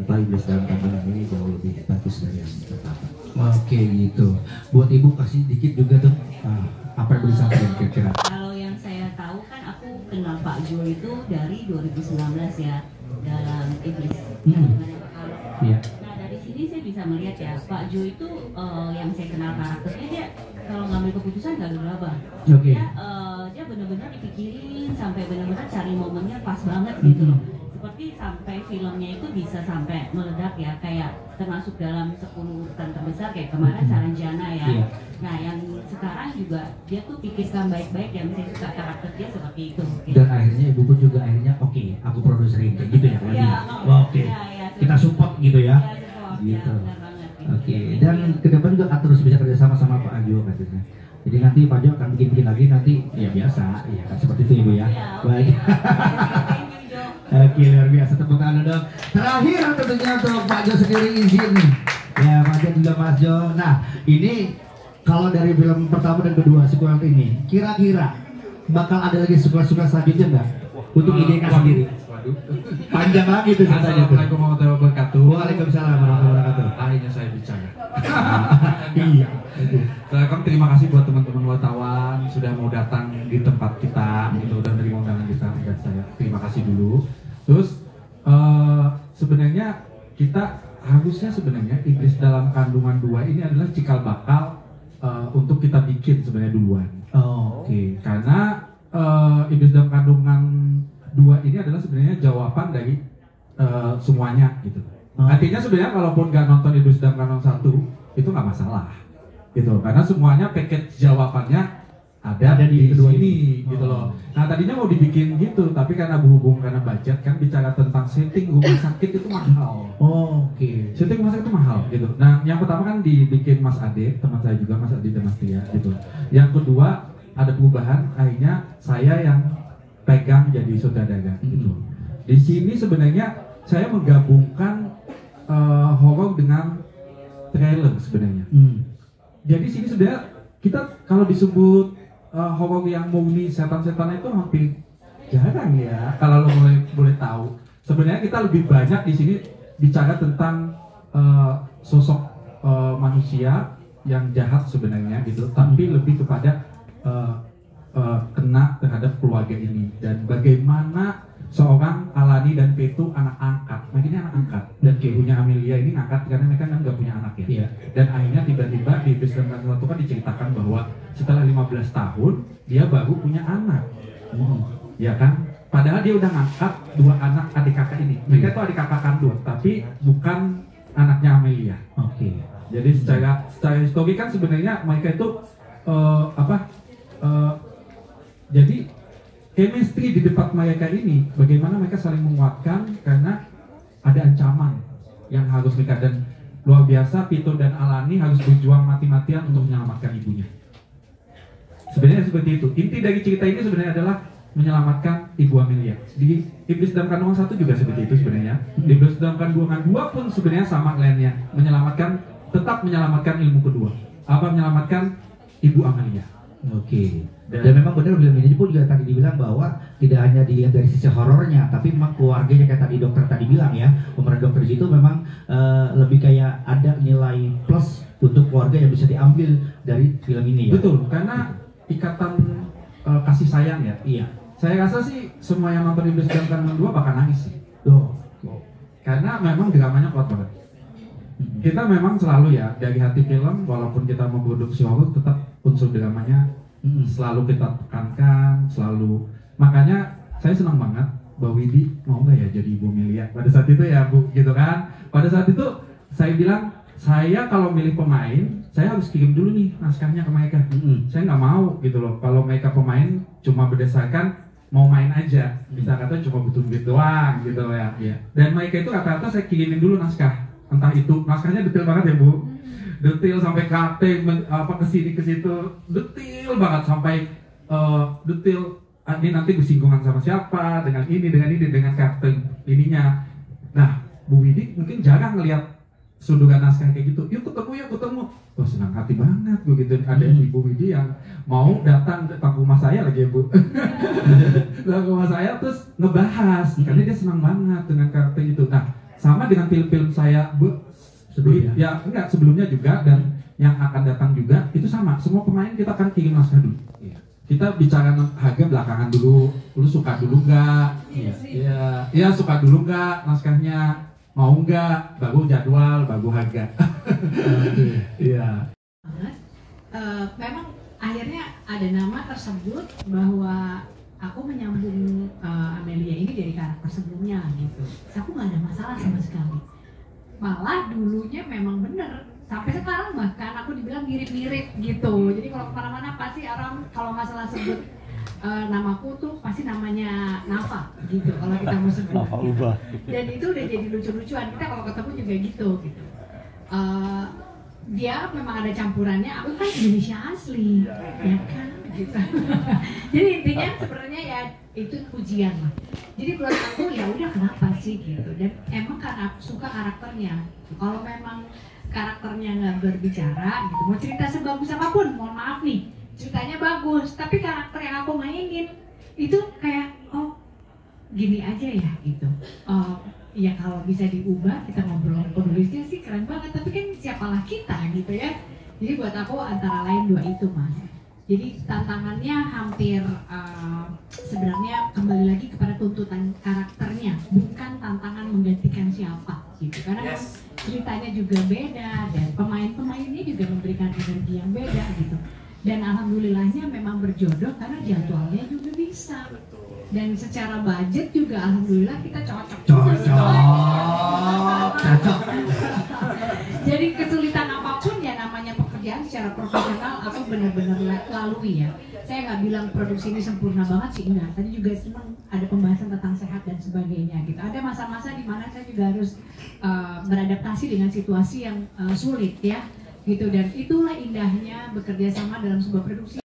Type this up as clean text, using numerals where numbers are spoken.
atau Iblis dalam Kandungan ini jauh lebih bagus dari yang pertama. Oke gitu. Buat ibu kasih dikit juga tuh apa yang bisa disampaikan kira-kira. Kalau yang saya tahu kan aku kenal Pak Jo itu dari 2019 ya dalam Iblis. Iya. Nah dari sini saya bisa melihat ya Pak Jo itu yang saya kenal karakternya dia kalau ngambil keputusan gak gegabah. Oke. Dia benar-benar dipikirin sampai benar-benar cari momennya pas banget gitu loh. Seperti sampai filmnya itu bisa sampai meledak ya, kayak termasuk dalam 10 urutan terbesar kayak kemarin Saranjana ya. Iya. Nah yang sekarang juga dia tuh pikirkan baik-baik, yang saya suka karakter dia seperti itu. Dan akhirnya ibu pun juga akhirnya oke, aku produserin kayak gitu ya. Iya. Oke. Kita support gitu ya. Iya, support. Gitu. Ya, benar banget. Oke. Dan ke depan juga akan terus bisa kerjasama sama Pak Ajo katanya. Jadi nanti Pak Ajo akan bikin lagi nanti ya biasa, ya kan seperti itu ibu ya. Iya, Baik. Oke, luar biasa, tepuk tangan dong. Terakhir tentunya untuk Pak Jo sendiri izin. Ya, Pak Jo juga Mas Jo. Nah, ini kalau dari film pertama dan kedua sequel ini, kira-kira bakal ada lagi sequel-sequel selanjutnya nggak? Untuk ide sendiri. Waduh. Panjang lagi tuh ceritanya tuh. Assalamualaikum warahmatullahi wabarakatuh. Waalaikumsalam warahmatullahi wabarakatuh. Akhirnya saya bicara. Iya. Welcome, terima kasih buat teman-teman wartawan sudah mau datang di tempat kita gitu dan menerima undangan kita. Dan saya terima kasih dulu. Terus sebenarnya kita harusnya sebenarnya Iblis dalam Kandungan 2 ini adalah cikal bakal untuk kita bikin sebenarnya duluan. Oke. Karena Iblis dalam Kandungan 2 ini adalah sebenarnya jawaban dari semuanya gitu. Artinya sebenarnya kalaupun nggak nonton Iblis dalam Kandungan 1 itu nggak masalah gitu. Karena semuanya paket jawabannya ada di kedua ini gitu loh. Nah tadinya mau dibikin gitu, tapi karena berhubung karena budget kan bicara tentang setting rumah sakit itu mahal. Oke. Setting rumah sakit itu mahal gitu. Nah yang pertama kan dibikin Mas Ade, teman saya juga Mas Ade Demastia gitu. Yang kedua ada perubahan, akhirnya saya yang pegang jadi sutradara gitu. Di sini sebenarnya saya menggabungkan horor dengan trailer sebenarnya. Jadi sini sebenarnya kita kalau disebut horor yang murni setan-setan itu hampir jarang ya. Kalau lo boleh tahu, sebenarnya kita lebih banyak di sini bicara tentang sosok manusia yang jahat sebenarnya gitu, tapi lebih kepada kena terhadap keluarga ini dan bagaimana seorang Alani dan Petu anak angkat, makanya anak angkat dan ibunya Amelia ini ngangkat karena mereka kan nggak punya anak ya. Iya. Dan akhirnya tiba-tiba di Iblis dalam Kandungan 1 kan diceritakan bahwa setelah 15 tahun dia baru punya anak, ya kan? Padahal dia udah ngangkat 2 anak adik kakak ini. Mereka tuh adik kakak kandung, tapi bukan anaknya Amelia. Oke. Jadi secara histori kan sebenarnya mereka itu jadi chemistry di depan mereka ini, bagaimana mereka saling menguatkan karena ada ancaman yang harus mereka, dan luar biasa Pito dan Alani harus berjuang mati-matian untuk menyelamatkan ibunya. Sebenarnya seperti itu. Inti dari cerita ini sebenarnya adalah menyelamatkan Ibu Amelia. Di Iblis dalam Kandungan 1 juga seperti itu sebenarnya. Di Iblis dalam Kandungan 2 pun sebenarnya sama lainnya, tetap menyelamatkan ilmu kedua. Apa menyelamatkan Ibu Amelia. Oke. Dan memang benar film ini pun juga tadi dibilang bahwa tidak hanya dilihat dari sisi horornya, tapi memang keluarganya kayak tadi dokter tadi bilang ya, pemeran dokter di situ memang lebih kayak ada nilai plus untuk keluarga yang bisa diambil dari film ini ya. Betul, karena ikatan kasih sayang ya. Iya. Saya rasa sih semua yang nonton Iblis dalam Kandungan 2 bakal nangis sih. Karena memang dramanya kuat banget. Kita memang selalu ya dari hati film, walaupun kita memproduksi horor, tetap unsur dramanya selalu kita tekankan, selalu. Makanya saya senang banget Mbak Widi mau nggak ya jadi Ibu Amelia pada saat itu ya Bu, gitu kan. Pada saat itu saya bilang, saya kalau milih pemain, saya harus kirim dulu nih naskahnya ke mereka. Saya nggak mau gitu loh, kalau mereka pemain cuma berdasarkan mau main aja, bisa kata cuma butuh duit doang gitu ya. Dan mereka itu rata-rata saya kirimin dulu naskah, entah itu naskahnya detail banget ya Bu, detail sampai KT kesini ke situ, detail banget sampai detail ini nanti bersinggungan sama siapa, dengan ini dengan karakter ininya. Nah Bu Widi mungkin jarang ngelihat sundukan naskah kayak gitu, yuk ketemu. Oh senang hati banget gue gitu, ada Ibu Widi yang mau datang ke rumah saya lagi ya Bu. Datang ke rumah saya terus ngebahas, karena dia senang banget dengan karakter itu. Nah sama dengan film-film saya Sebelumnya? ya enggak sebelumnya juga dan yang akan datang juga itu sama. Semua pemain kita akan kirim naskah dulu. Kita bicara harga belakangan dulu. Lu suka dulu nggak? Iya suka dulu nggak naskahnya? Mau nggak? Baru jadwal, baru harga. Iya. Memang akhirnya ada nama tersebut bahwa aku menyambung Amelia ini dari karakter sebelumnya gitu. Aku nggak ada masalah sama sekali. Malah dulunya memang bener. Sampai sekarang bahkan aku dibilang mirip-mirip gitu. Jadi kalau kemana-mana pasti orang kalau masalah sebut namaku tuh pasti namanya Nafa gitu. Kalau kita mau sebut. Nafa ubah. Dan itu udah jadi lucu-lucuan. Kita kalau ketemu juga gitu. Dia memang ada campurannya. Aku kan Indonesia asli, ya kan? Gitu. Jadi intinya sebenarnya ya itu ujian lah. Jadi buat aku ya udah kenapa sih gitu. Dan emang karena aku suka karakternya. Kalau memang karakternya nggak berbicara gitu, mau cerita sebagus apapun, mohon maaf nih, ceritanya bagus, tapi karakter yang aku mainin itu kayak oh gini aja ya gitu. Ya kalau bisa diubah, kita ngobrol sama penulisnya sih keren banget, tapi kan siapalah kita gitu ya. Jadi buat aku antara lain dua itu mas. Jadi tantangannya hampir sebenarnya kembali lagi kepada tuntutan karakternya, bukan tantangan menggantikan siapa gitu. Karena ceritanya juga beda dan pemain-pemainnya juga memberikan energi yang beda gitu. Dan alhamdulillahnya memang berjodoh karena jadwalnya juga bisa. Dan secara budget juga alhamdulillah kita cocok. Jadi kesulitan apapun ya namanya pekerjaan secara profesional aku benar-benar lalui ya. Saya nggak bilang produksi ini sempurna banget sih, enggak. Tadi juga senang ada pembahasan tentang sehat dan sebagainya gitu. Ada masa-masa di mana saya juga harus beradaptasi dengan situasi yang sulit ya gitu. Dan itulah indahnya bekerja sama dalam sebuah produksi.